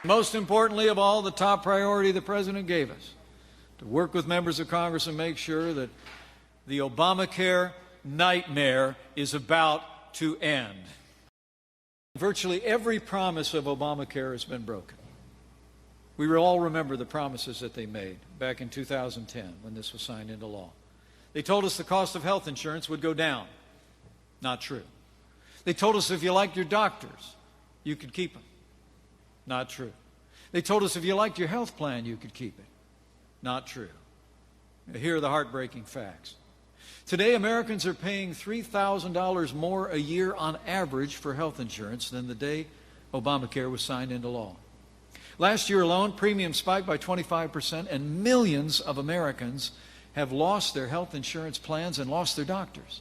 Most importantly of all, the top priority the President gave us, to work with members of Congress and make sure that the Obamacare nightmare is about to end. Virtually every promise of Obamacare has been broken. We all remember the promises that they made back in 2010 when this was signed into law. They told us the cost of health insurance would go down. Not true. They told us if you liked your doctors, you could keep them. Not true. They told us if you liked your health plan, you could keep it. Not true. Here are the heartbreaking facts. Today, Americans are paying $3,000 more a year on average for health insurance than the day Obamacare was signed into law. Last year alone, premiums spiked by 25%, and millions of Americans have lost their health insurance plans and lost their doctors.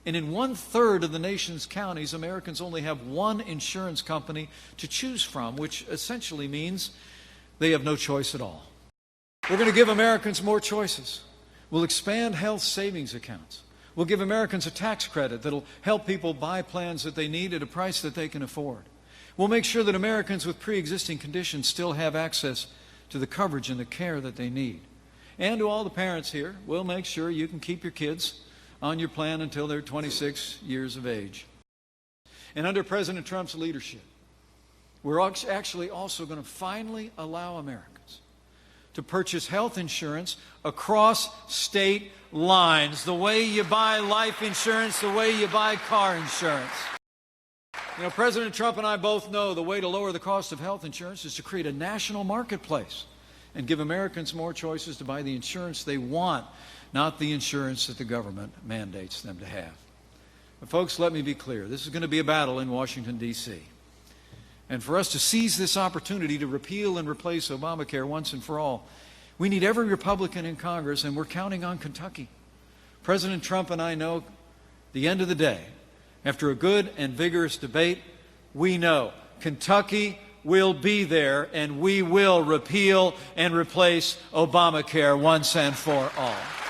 And in 1/3 of the nation's counties, Americans only have one insurance company to choose from, which essentially means they have no choice at all. We're going to give Americans more choices. We'll expand health savings accounts. We'll give Americans a tax credit that'll help people buy plans that they need at a price that they can afford. We'll make sure that Americans with pre-existing conditions still have access to the coverage and the care that they need. And to all the parents here, we'll make sure you can keep your kids on your plan until they're 26 years of age. And under President Trump's leadership, we're actually also going to finally allow Americans to purchase health insurance across state lines, the way you buy life insurance, the way you buy car insurance. You know, President Trump and I both know the way to lower the cost of health insurance is to create a national marketplace and give Americans more choices to buy the insurance they want, not the insurance that the government mandates them to have. But folks, let me be clear. This is going to be a battle in Washington, D.C. And for us to seize this opportunity to repeal and replace Obamacare once and for all, we need every Republican in Congress, and we're counting on Kentucky. President Trump and I know, at the end of the day, after a good and vigorous debate, we know Kentucky will be there, and we will repeal and replace Obamacare once and for all.